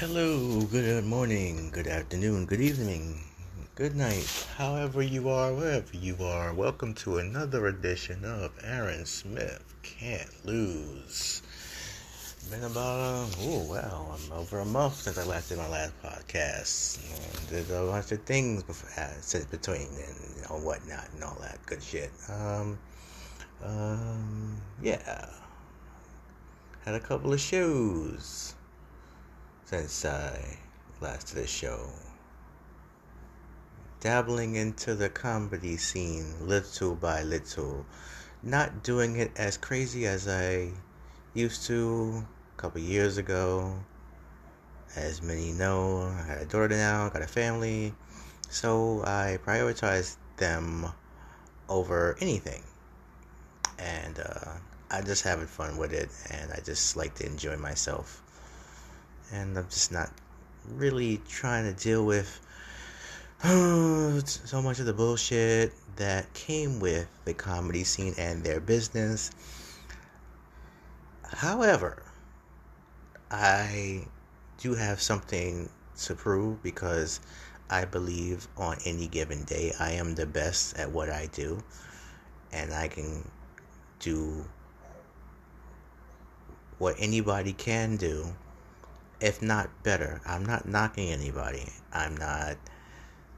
Hello, good morning, good afternoon, good evening, good night, however you are, wherever you are. Welcome to another edition of Aaron Smith Can't Lose. Been about, over a month since I last did my last podcast. Did a bunch of things before, since between and whatnot and all that good shit. Yeah. Had a couple of shows since I last did a show. Dabbling into the comedy scene little by little. Not doing it as crazy as I used to a couple years ago. As many know, I had a daughter now, got a family. So I prioritize them over anything. And I'm just having fun with it, and I just like to enjoy myself. And I'm just not really trying to deal with so much of the bullshit that came with the comedy scene and their business. However, I do have something to prove because I believe on any given day I am the best at what I do, and I can do what anybody can do, if not better. I'm not knocking anybody. I'm not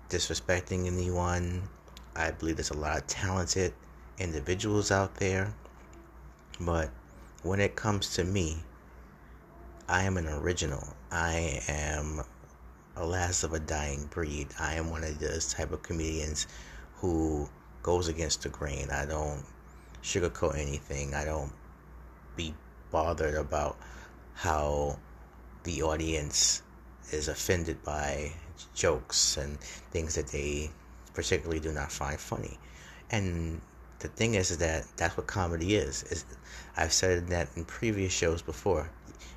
disrespecting anyone. I believe there's a lot of talented individuals out there, but when it comes to me, I am an original. I am a last of a dying breed. I am one of those type of comedians who goes against the grain. I don't sugarcoat anything. I don't be bothered about how the audience is offended by jokes and things that they particularly do not find funny. And the thing is that that's what comedy is. I've said that in previous shows before.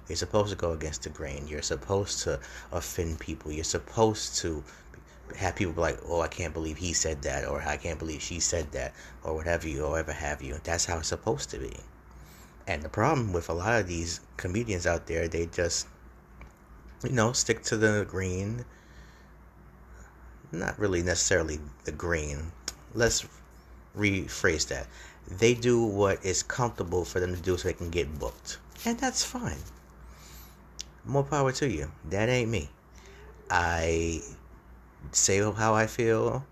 You're supposed to go against the grain. You're supposed to offend people. You're supposed to have people be like, oh, I can't believe he said that, or I can't believe she said that, or whatever you, or ever have you. That's how it's supposed to be. And the problem with a lot of these comedians out there, they just, stick to the green. Not really necessarily the green. Let's rephrase that. They do what is comfortable for them to do so they can get booked. And that's fine. More power to you. That ain't me. I say how I feel,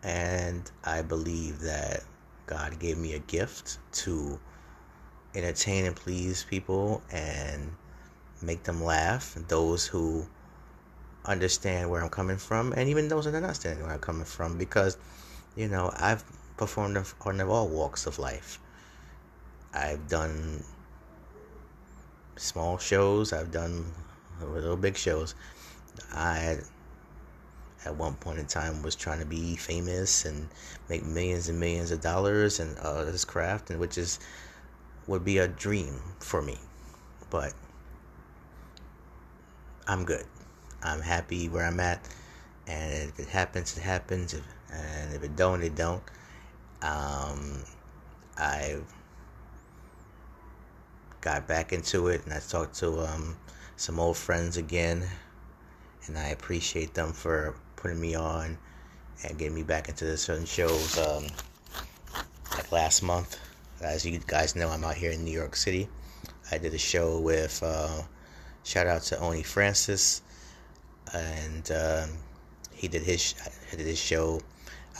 and I believe that God gave me a gift to entertain and please people and make them laugh. Those who understand where I'm coming from, and even those that are not understanding where I'm coming from, because I've performed on all walks of life. I've done small shows, I've done little big shows. I at one point in time was trying to be famous and make millions and millions of dollars and this craft, and which would be a dream for me. But I'm good. I'm happy where I'm at, and if it happens, it happens, and if it don't, it don't. I got back into it, and I talked to some old friends again, and I appreciate them for putting me on and getting me back into certain shows. Like last month, as you guys know, I'm out here in New York City. I did a show with shout out to Oni Francis, and he did his show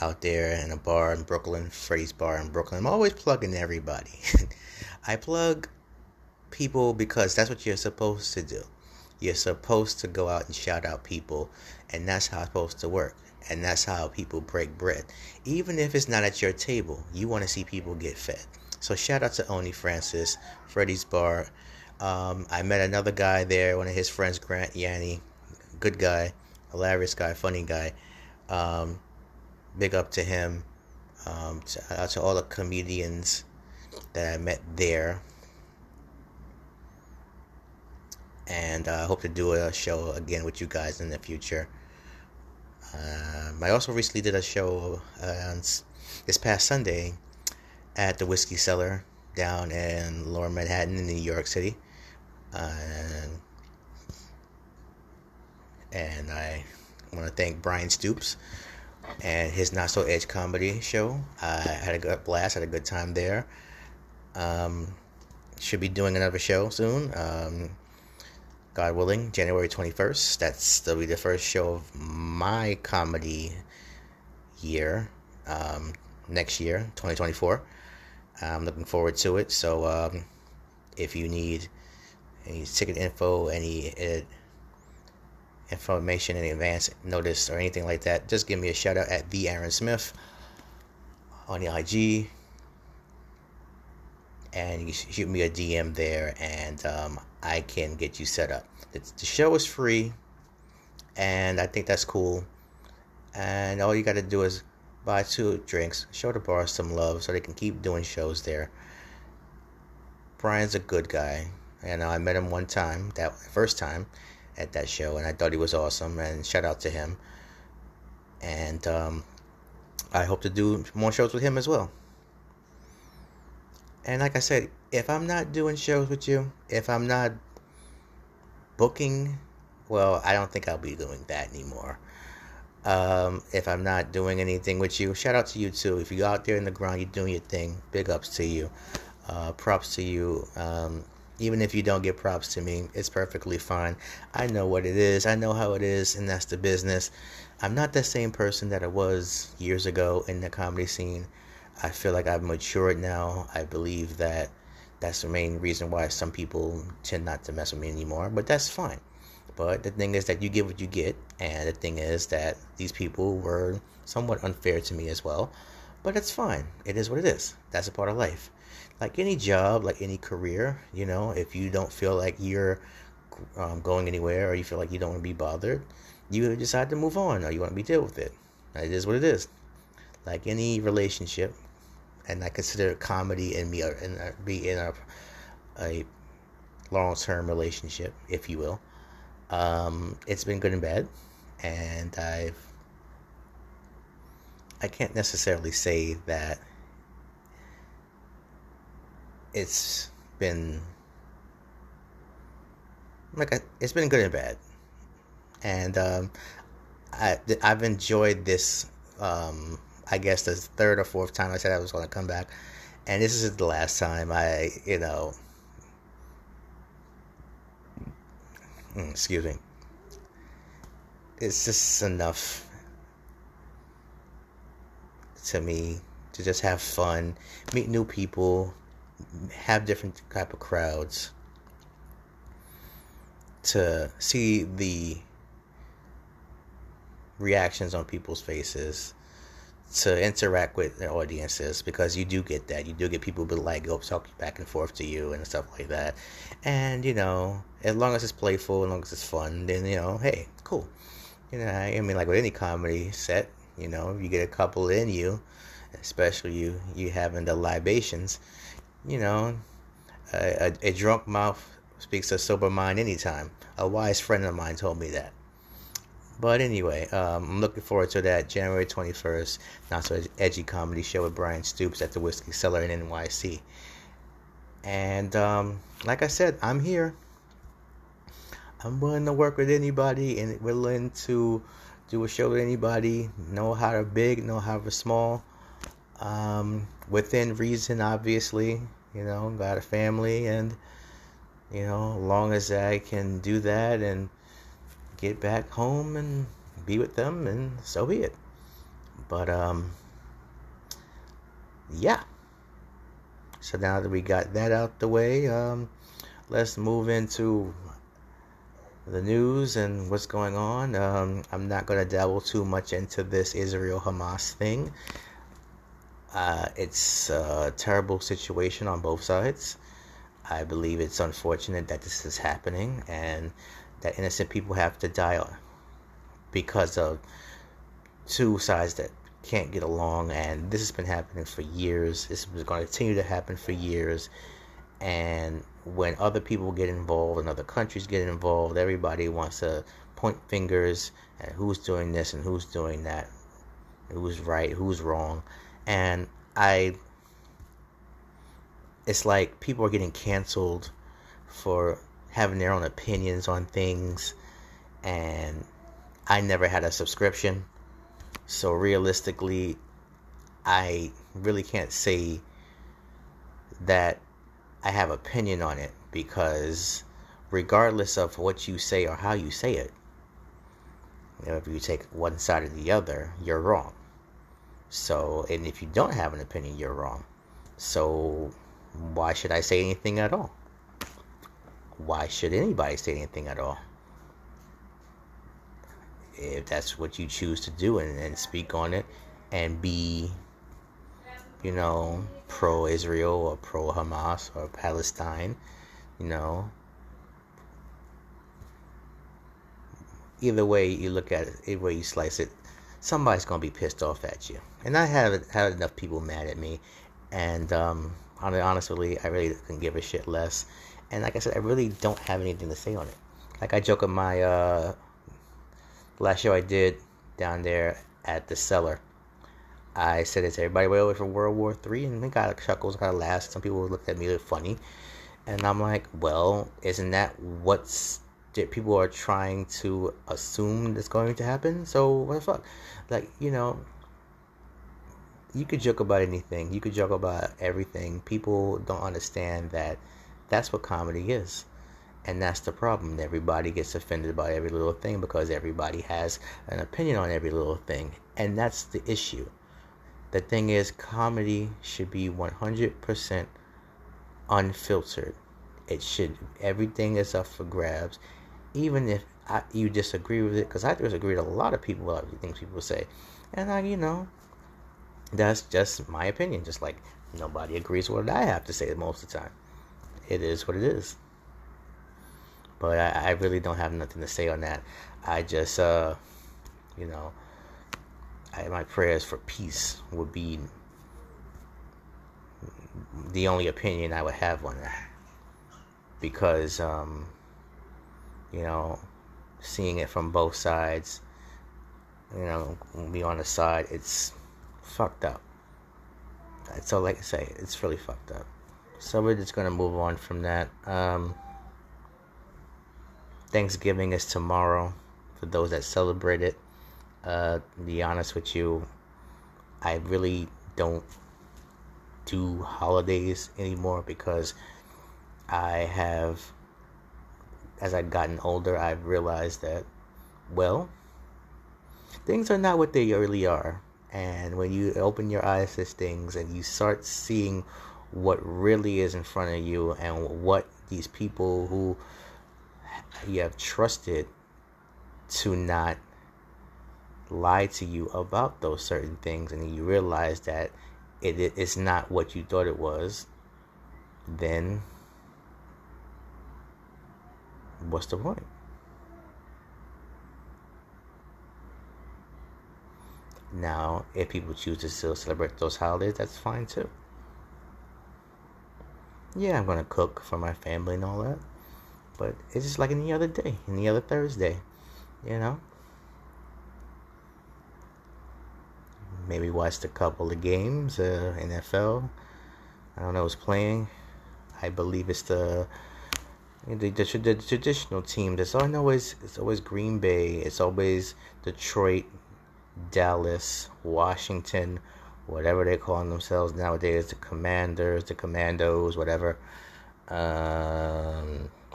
out there in a bar in Brooklyn, Freddie's Bar in Brooklyn. I'm always plugging everybody. I plug people because that's what you're supposed to do. You're supposed to go out and shout out people, and that's how it's supposed to work. And that's how people break bread. Even if it's not at your table, you want to see people get fed. So shout out to Oni Francis, Freddie's Bar. I met another guy there, one of his friends, Grant Yanni. Good guy, hilarious guy, funny guy. Big up to him. Shout out to all the comedians that I met there. And I hope to do a show again with you guys in the future. I also recently did a show this past Sunday at the Whiskey Cellar down in Lower Manhattan in New York City. and I want to thank Brian Stoops and his Not So Edge comedy show. I had a good blast, had a good time there. Um, should be doing another show soon. God willing, January 21st. That'll be the first show of my comedy year, next year, 2024. I'm looking forward to it. So if you need any ticket info, any information, any advance notice or anything like that, just give me a shout out at the Aaron Smith on the IG, and you shoot me a DM there, and I can get you set up. The show is free, and I think that's cool. And all you got to do is buy 2 drinks, show the bar some love so they can keep doing shows there. Brian's a good guy, and I met him one time, that first time at that show, and I thought he was awesome, and shout out to him. And I hope to do more shows with him as well. And like I said, if I'm not doing shows with you, if I'm not booking, well, I don't think I'll be doing that anymore. If I'm not doing anything with you, shout out to you too. If you're out there in the ground, you're doing your thing, big ups to you. Props to you. Even if you don't get props to me, it's perfectly fine. I know what it is. I know how it is, and that's the business. I'm not the same person that I was years ago in the comedy scene. I feel like I've matured now. I believe that that's the main reason why some people tend not to mess with me anymore, but that's fine. But the thing is that you get what you get, and the thing is that these people were somewhat unfair to me as well. But it's fine. It is what it is. That's a part of life. Like any job, like any career, if you don't feel like you're going anywhere, or you feel like you don't want to be bothered, you decide to move on, or you want to be deal with it. It is what it is. Like any relationship, and I consider comedy and me be in a long-term relationship, if you will. It's been good and bad, and I can't necessarily say that it's been it's been good and bad, and I've enjoyed this. I guess the 3rd or 4th time I said I was going to come back, and this is the last time excuse me. It's just enough to me to just have fun, meet new people, have different type of crowds, to see the reactions on people's faces, to interact with their audiences, because you do get that. You do get people who like go talk back and forth to you and stuff like that. And as long as it's playful, as long as it's fun, then hey, cool. I mean, like with any comedy set, you get a couple in you, especially you having the libations. A drunk mouth speaks a sober mind anytime. A wise friend of mine told me that. But anyway, I'm looking forward to that January 21st, Not So Edgy comedy show with Brian Stoops at the Whiskey Cellar in NYC. And like I said, I'm here. I'm willing to work with anybody and willing to do a show with anybody, know how to big, know how to small. Within reason, obviously, got a family, and, long as I can do that and get back home and be with them, and so be it. But yeah. So now that we got that out the way, let's move into the news and what's going on. I'm not going to dabble too much into this Israel-Hamas thing. It's a terrible situation on both sides. I believe it's unfortunate that this is happening, and that innocent people have to die because of two sides that can't get along. And this has been happening for years. This is going to continue to happen for years. And when other people get involved and other countries get involved, everybody wants to point fingers at who's doing this and who's doing that, who's right, who's wrong. And it's like people are getting canceled for having their own opinions on things, and I never had a subscription, so realistically, I really can't say that I have opinion on it, because regardless of what you say or how you say it, if you take one side or the other, you're wrong. So, and if you don't have an opinion, you're wrong. So, why should I say anything at all? Why should anybody say anything at all? If that's what you choose to do, and speak on it and be, pro-Israel or pro-Hamas or Palestine, either way you look at it, either way you slice it, somebody's going to be pissed off at you. And I have had enough people mad at me, and honestly, I really couldn't give a shit less. And like I said, I really don't have anything to say on it. Like I joke at my last show I did down there at the Cellar, I said, "Is everybody waiting for World War III?" And they got chuckles, got laughs. Some people looked at me look funny, and I'm like, "Well, isn't that what's that people are trying to assume that's going to happen? So what the fuck?" Like, you could joke about anything. You could joke about everything. People don't understand that that's what comedy is. And that's the problem. Everybody gets offended about every little thing because everybody has an opinion on every little thing. And that's the issue. The thing is, comedy should be 100% unfiltered. Everything is up for grabs. Even if you disagree with it, because I disagree with a lot of people, a lot of things people say. And that's just my opinion. Just like nobody agrees with what I have to say most of the time. It is what it is. But I really don't have nothing to say on that. I just, my prayers for peace would be the only opinion I would have on that. Because, seeing it from both sides, be on the side, it's fucked up. So, like I say, it's really fucked up. So we're just going to move on from that. Thanksgiving is tomorrow for those that celebrate it. To be honest with you, I really don't do holidays anymore because as I've gotten older, I've realized that, well, things are not what they really are. And when you open your eyes to things and you start seeing what really is in front of you and what these people who you have trusted to not lie to you about those certain things, and you realize that it's not what you thought it was, then what's the point? Now, if people choose to still celebrate those holidays, that's fine too. Yeah, I'm going to cook for my family and all that. But it's just like any other day, any other Thursday, Maybe watched a couple of games, NFL. I don't know who's playing. I believe it's the traditional team. It's always Green Bay. It's always Detroit, Dallas, Washington, whatever they call themselves nowadays. The Commanders, the Commandos, whatever.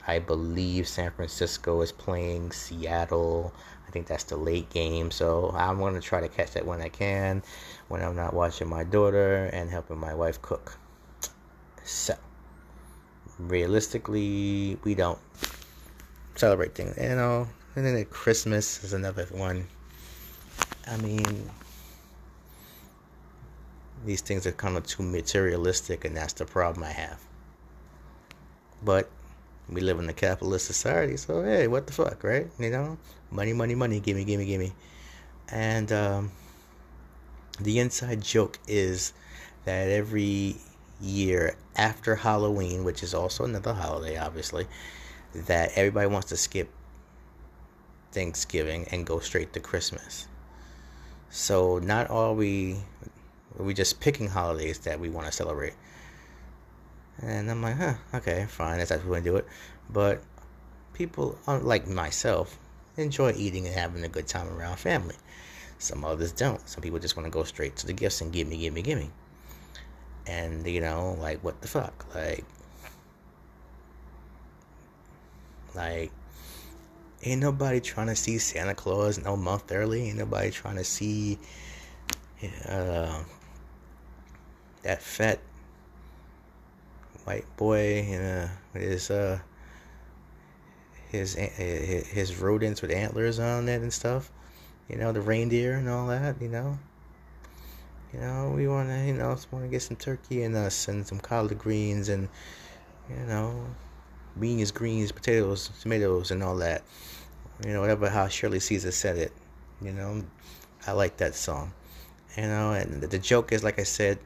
I believe San Francisco is playing Seattle. I think that's the late game. So I'm going to try to catch that when I can, when I'm not watching my daughter and helping my wife cook. So, realistically, we don't celebrate things, And then Christmas is another one. I mean, these things are kind of too materialistic, and that's the problem I have. But we live in a capitalist society, so hey, what the fuck, right? Money, money, money, gimme, gimme, gimme. And the inside joke is that every year after Halloween, which is also another holiday, obviously, that everybody wants to skip Thanksgiving and go straight to Christmas. So not all we just picking holidays that we want to celebrate. And I'm like, okay, fine, that's how we want to do it. But people, like myself, enjoy eating and having a good time around family. Some others don't. Some people just want to go straight to the gifts and gimme, gimme, gimme. And, like, what the fuck? Like, ain't nobody trying to see Santa Claus no month early. Ain't nobody trying to see that fat white boy with his rodents with antlers on it and stuff. The reindeer and all that. We want to get some turkey and and some collard greens and beans, greens, potatoes, tomatoes, and all that. Whatever how Shirley Caesar said it. I like that song. And the joke is, like I said,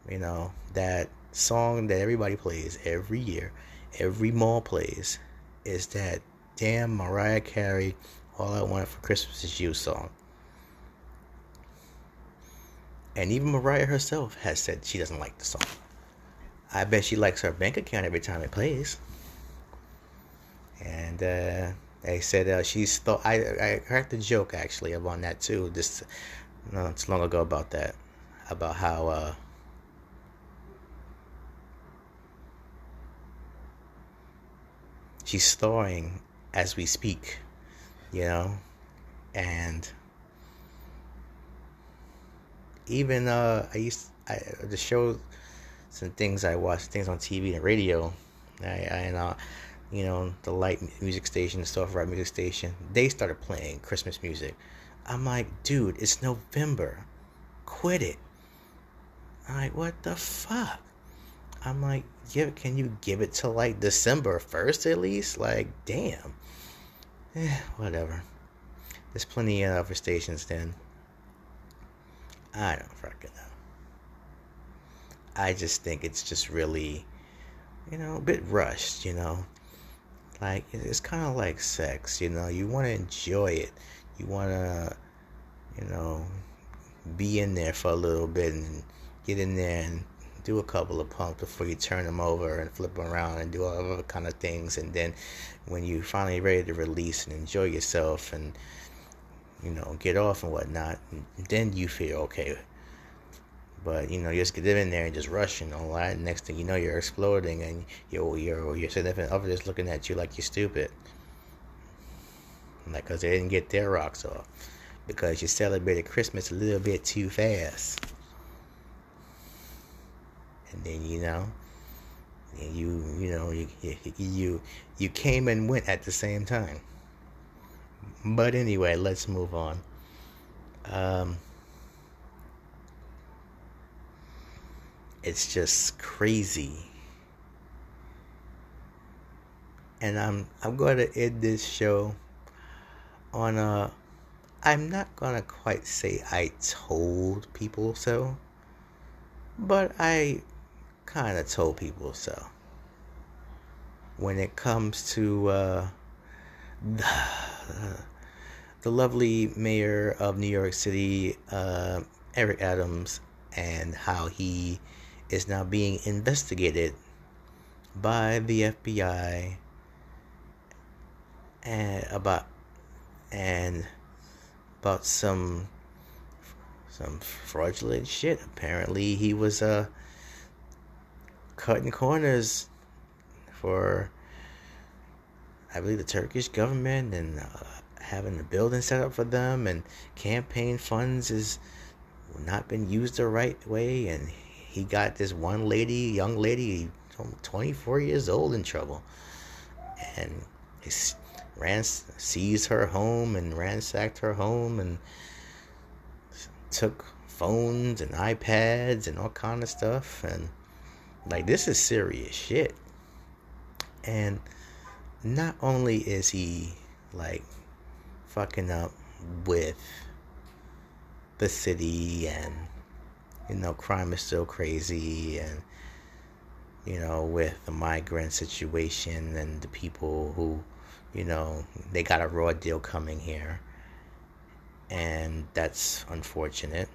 that song that everybody plays every year, every mall plays, is that damn Mariah Carey, All I Wanted for Christmas Is You song. And even Mariah herself has said she doesn't like the song. I bet she likes her bank account every time it plays. And they said she's thought. I heard the joke actually about that too. This not too long ago about that, about how she's thawing as we speak, and even the show, some things I watch, things on TV and radio, the light music station, the soft rock music station, they started playing Christmas music. I'm like, dude, it's November. Quit it. I'm like, what the fuck? I'm like, can you give it to like December 1st at least? Like, damn. Whatever. There's plenty of other stations then. I don't fucking know. I just think it's just really, a bit rushed, Like, it's kind of like sex, you want to enjoy it. You want to, be in there for a little bit and get in there and do a couple of pumps before you turn them over and flip them around and do all other kind of things. And then when you finally ready to release and enjoy yourself and, get off and whatnot, then you feel okay. But, you just get in there and just rush and all that. And next thing you know, you're exploding and your significant other is looking at you like you're stupid. Like, because they didn't get their rocks off. Because you celebrated Christmas a little bit too fast. And then, you came and went at the same time. But anyway, let's move on. It's just crazy. And I'm going to end this show on I'm not going to quite say I told people so, but I kind of told people so. When it comes to the lovely mayor of New York City, Eric Adams, and how he is now being investigated by the FBI and about some fraudulent shit. Apparently he was cutting corners for, I believe, the Turkish government and having a building set up for them, and campaign funds is not been used the right way, and he got this one young lady, 24 years old, in trouble, and he seized her home and ransacked her home and took phones and iPads and all kind of stuff. And like, this is serious shit. And not only is he like fucking up with the city, and crime is still crazy, and with the migrant situation and the people who they got a raw deal coming here, and that's unfortunate.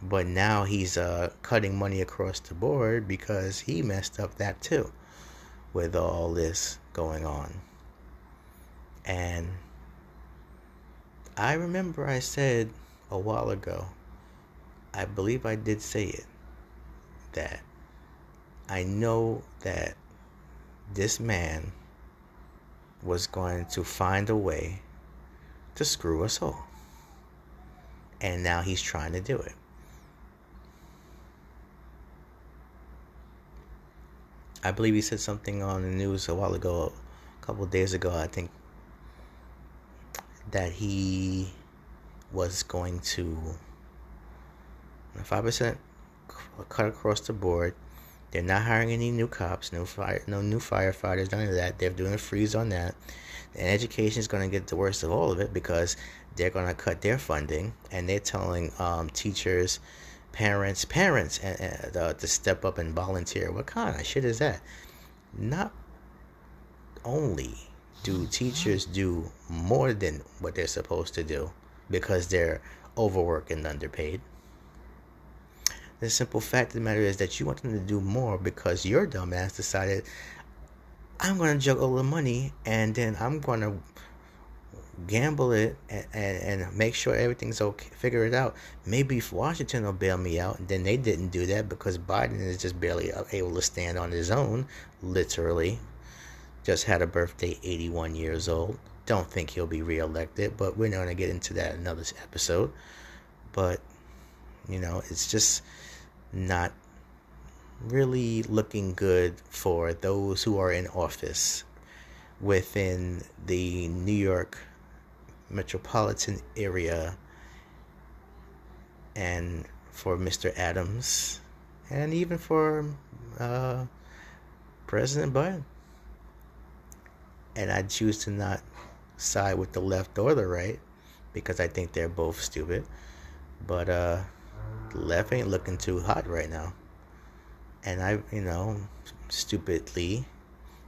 But now he's cutting money across the board because he messed up that too, with all this going on. And I remember I said a while ago, I believe I did say it, that I know that this man was going to find a way to screw us all. And now he's trying to do it. I believe he said something on the news a while ago, a couple of days ago, I think, that he was going to 5% cut across the board. They're not hiring any new cops, no new firefighters, none of that. They're doing a freeze on that. And education is going to get the worst of all of it because they're going to cut their funding, and they're telling teachers, parents, to step up and volunteer. What kind of shit is that? Not only do teachers do more than what they're supposed to do because they're overworked and underpaid. The simple fact of the matter is that you want them to do more because your dumbass decided, I'm going to juggle the money and then I'm going to gamble it and make sure everything's okay, figure it out. Maybe if Washington will bail me out, and then they didn't do that because Biden is just barely able to stand on his own, literally. Just had a birthday, 81 years old. Don't think he'll be reelected, but we're not going to get into that in another episode. But, it's just not really looking good for those who are in office within the New York metropolitan area, and for Mr. Adams, and even for President Biden. And I choose to not side with the left or the right because I think they're both stupid. But the left ain't looking too hot right now. And I, stupidly,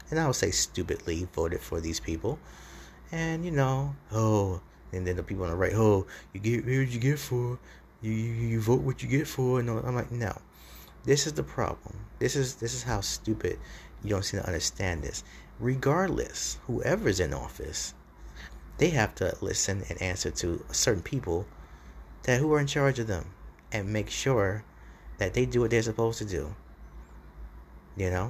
and I would say stupidly, voted for these people. And, and then the people on the right, you get what you get for, you vote what you get for. And I'm like, no, this is the problem. This is how stupid you don't seem to understand this. Regardless, whoever's in office, they have to listen and answer to certain people who are in charge of them and make sure that they do what they're supposed to do.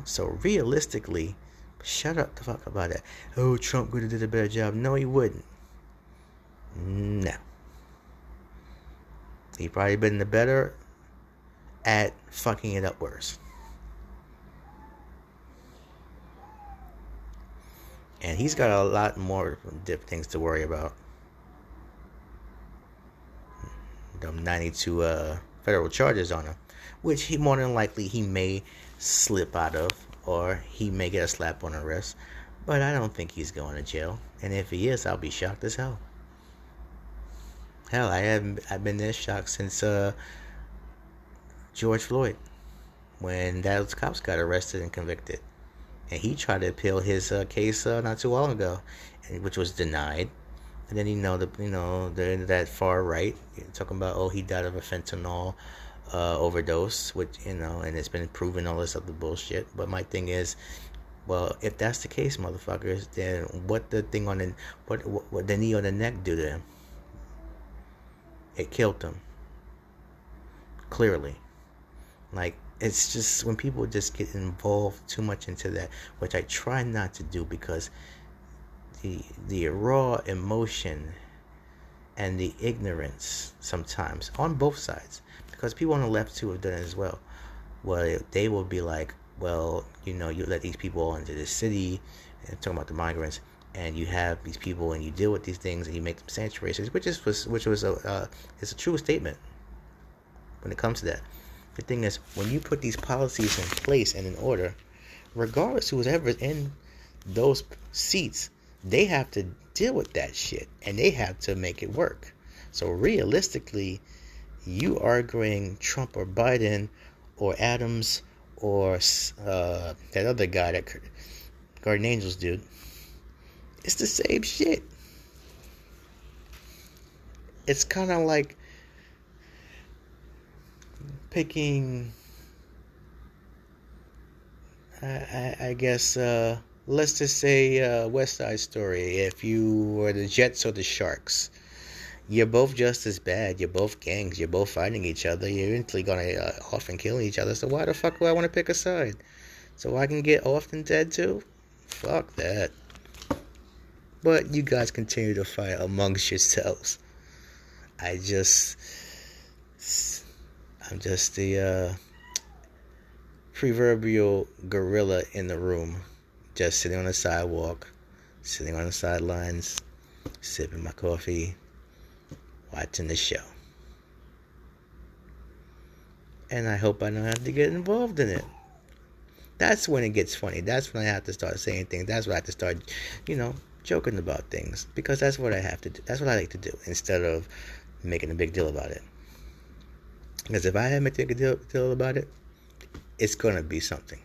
So realistically, shut up the fuck about it. Oh, Trump could have did a better job. No, he wouldn't. No. He probably been the better at fucking it up worse. And he's got a lot more different things to worry about. Them 92 federal charges on him, which he more than likely he may slip out of, or he may get a slap on the wrist. But I don't think he's going to jail. And if he is, I'll be shocked as hell. Hell, I've been this shocked since George Floyd, when those cops got arrested and convicted. And he tried to appeal his case not too long ago, which was denied. And then they're that far right talking about he died of a fentanyl overdose, which and it's been proven, all this other bullshit. But my thing is, well, if that's the case, motherfuckers, then what the thing on what the knee on the neck do to him? It killed him. Clearly, like. It's just when people just get involved too much into that, which I try not to do because the raw emotion and the ignorance sometimes on both sides, because people on the left too have done it as well. Well, they will be like, well, you let these people into the city, and talking about the migrants, and you have these people and you deal with these things and you make them sanctuaries, which was it's a true statement when it comes to that. The thing is, when you put these policies in place and in order, regardless of whoever's in those seats, they have to deal with that shit and they have to make it work. So realistically, you arguing Trump or Biden or Adams or that other guy, that Guardian Angels dude, it's the same shit. It's kind of like picking, I guess, let's just say West Side Story. If you were the Jets or the Sharks, you're both just as bad. You're both gangs. You're both fighting each other. You're eventually gonna often kill each other. So why the fuck do I want to pick a side? So I can get often dead too? Fuck that. But you guys continue to fight amongst yourselves. I just, I'm just the proverbial gorilla in the room, just sitting on the sidewalk, sitting on the sidelines, sipping my coffee, watching the show. And I hope I don't have to get involved in it. That's when it gets funny. That's when I have to start saying things. That's when I have to start, joking about things. Because that's what I have to do. That's what I like to do instead of making a big deal about it. Because if I have to make a deal about it, it's going to be something.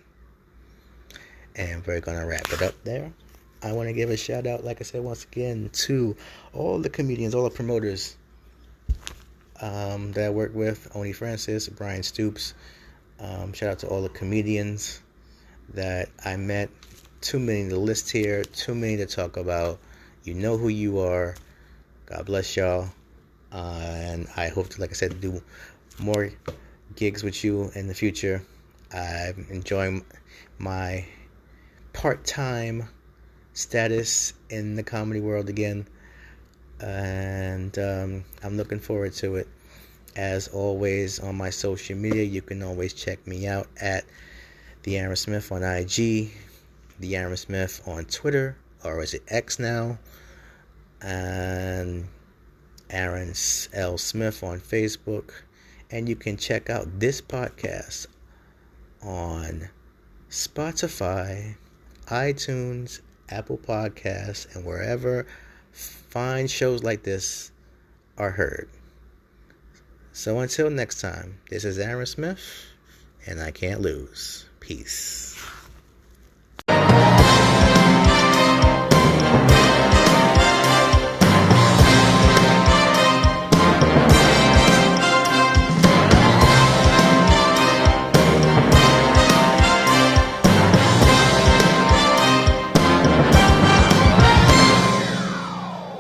And we're going to wrap it up there. I want to give a shout out, like I said, once again, to all the comedians, all the promoters that I work with. Oni Francis, Brian Stoops. Shout out to all the comedians that I met. Too many to list here. Too many to talk about. You know who you are. God bless y'all. And I hope to, like I said, do more gigs with you in the future. I'm enjoying my part-time status in the comedy world again. And I'm looking forward to it. As always, on my social media, you can always check me out at The Aaron Smith on IG, The Aaron Smith on Twitter, or is it X now? And Aaron L. Smith on Facebook. And you can check out this podcast on Spotify, iTunes, Apple Podcasts, and wherever fine shows like this are heard. So until next time, this is Aaron Smith, and I can't lose. Peace.